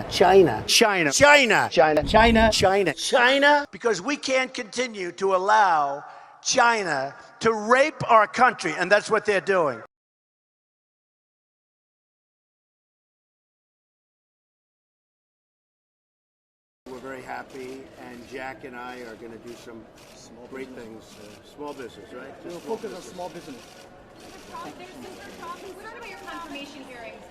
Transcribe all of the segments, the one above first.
China. China. China. China. China. China. China, because we can't continue to allow China to rape our country, and that's what they're doing. We're very happy, and Jack and I are going to do some great things. Small business, right? We'll focus on small business. What about your confirmation hearings?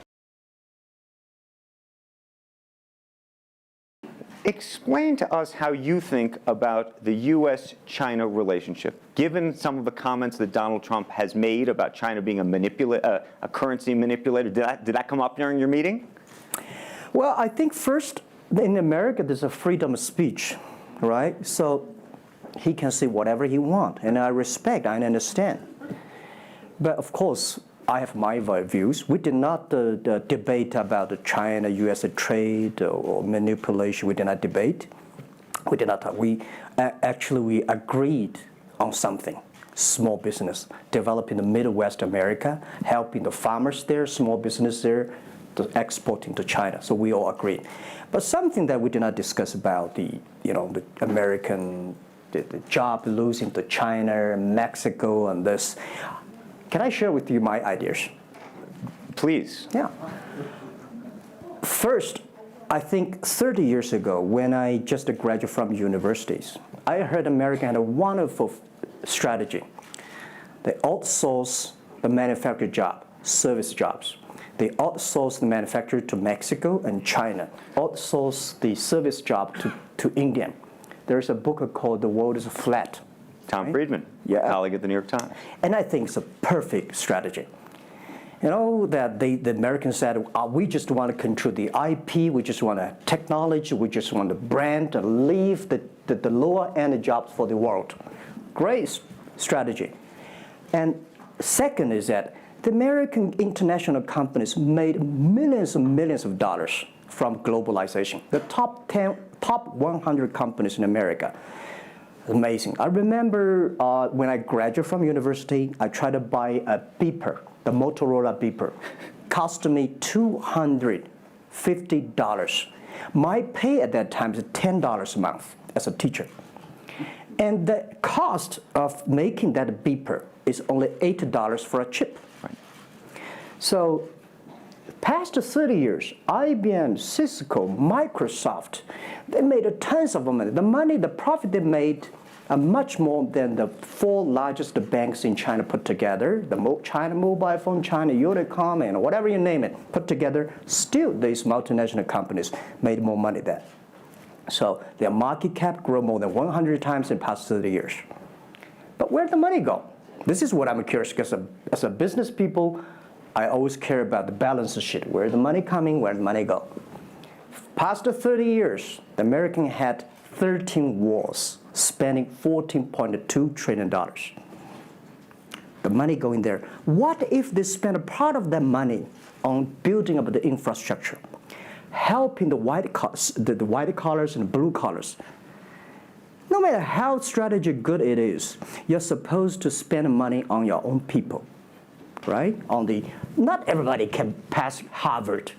Explain to us how you think about the U.S.-China relationship, given some of the comments that Donald Trump has made about China being a currency manipulator. Did that come up during your meeting? Well, I think first, in America, there's a freedom of speech, right? So he can say whatever he wants, and I respect, I understand. But of course, I have my views. We did not debate about the China-U.S. trade or manipulation. We did not debate. We did not. We agreed on something. Small business, developing the Midwest America, helping the farmers there, small business there, exporting to China. So we all agreed. But something that we did not discuss about the American the job losing to China, Mexico, and this. Can I share with you my ideas? Please. Yeah. First, I think 30 years ago, when I just graduated from universities, I heard America had a wonderful strategy. They outsource the manufacturing job, service jobs. They outsource the manufacturer to Mexico and China, outsource the service job to India. There's a book called The World is Flat. Tom Friedman, colleague at the New York Times. And I think it's a perfect strategy. You know, that the Americans said, we just want to control the IP, we just want technology, we just want the brand, and leave the lower-end jobs for the world. Great strategy. And second is that the American international companies made millions and millions of dollars from globalization. The top 100 companies in America. Amazing. I remember when I graduated from university, I tried to buy a beeper, the Motorola beeper. Cost me $250. My pay at that time is $10 a month as a teacher. And the cost of making that beeper is only $8 for a chip. Right. So past 30 years, IBM, Cisco, Microsoft, they made tons of money. The profit they made are much more than the 4 largest banks in China put together, the China Mobile Phone, China Unicom, and whatever you name it, put together. Still, these multinational companies made more money than. So their market cap grew more than 100 times in the past 30 years. But where'd the money go? This is what I'm curious, because as a business people, I always care about the balance sheet. Where's the money coming? Where'd the money go? Past 30 years, the American had 13 wars, spending $14.2 trillion. The money going there. What if they spend a part of that money on building up the infrastructure, helping the white collars and blue collars? No matter how strategy good it is, you're supposed to spend money on your own people. Right? Not everybody can pass Harvard.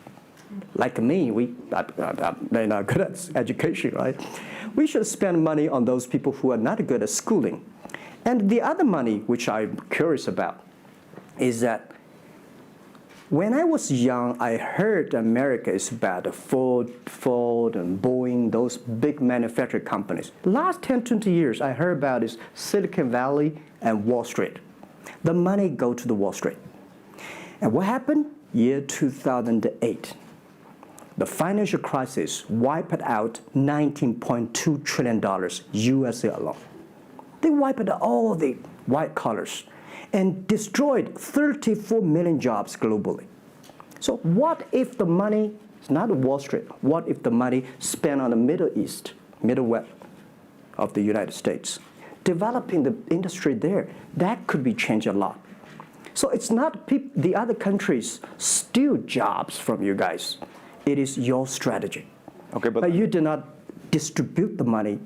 Like me, they're not good at education, right? We should spend money on those people who are not good at schooling. And the other money, which I'm curious about, is that when I was young, I heard America is about Ford and Boeing, those big manufacturing companies. Last 10, 20 years, I heard about is Silicon Valley and Wall Street. The money go to the Wall Street. And what happened? Year 2008. The financial crisis wiped out $19.2 trillion USA alone. They wiped out all the white collars and destroyed 34 million jobs globally. So what if the money is not Wall Street? What if the money spent on the Middle East, Middle West of the United States? Developing the industry there, that could be changed a lot. So it's not the other countries steal jobs from you guys. It is your strategy. Okay, but you do not distribute the money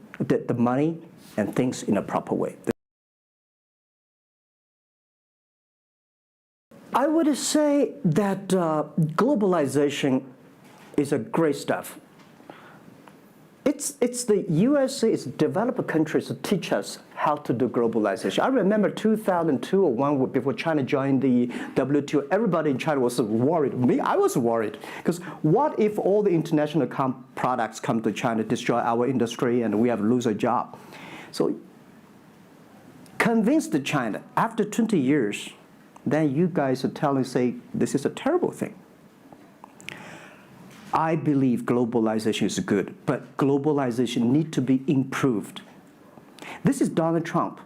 and things in a proper way. I would say that globalization is a great stuff. It's the USA, it's developed countries to teach us how to do globalization. I remember 2002 or 1 before China joined the WTO, everybody in China was worried. Me, I was worried. Because what if all the international products come to China, destroy our industry, and we have to lose a job? So convince China, after 20 years, then you guys are telling, say, this is a terrible thing. I believe globalization is good, but globalization needs to be improved. This is Donald Trump,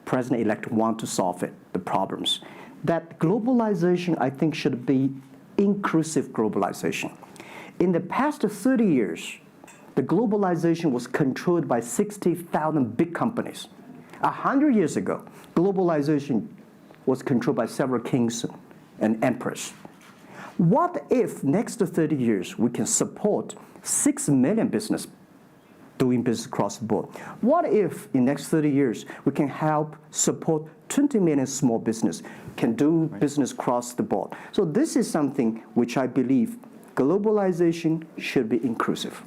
President-elect, want to solve it, the problems. That globalization, I think, should be inclusive globalization. In the past 30 years, the globalization was controlled by 60,000 big companies. 100 years ago, globalization was controlled by several kings and emperors. What if next 30 years we can support 6 million business doing business across the board? What if in next 30 years we can help support 20 million small business can do business across the board? So this is something which I believe globalization should be inclusive.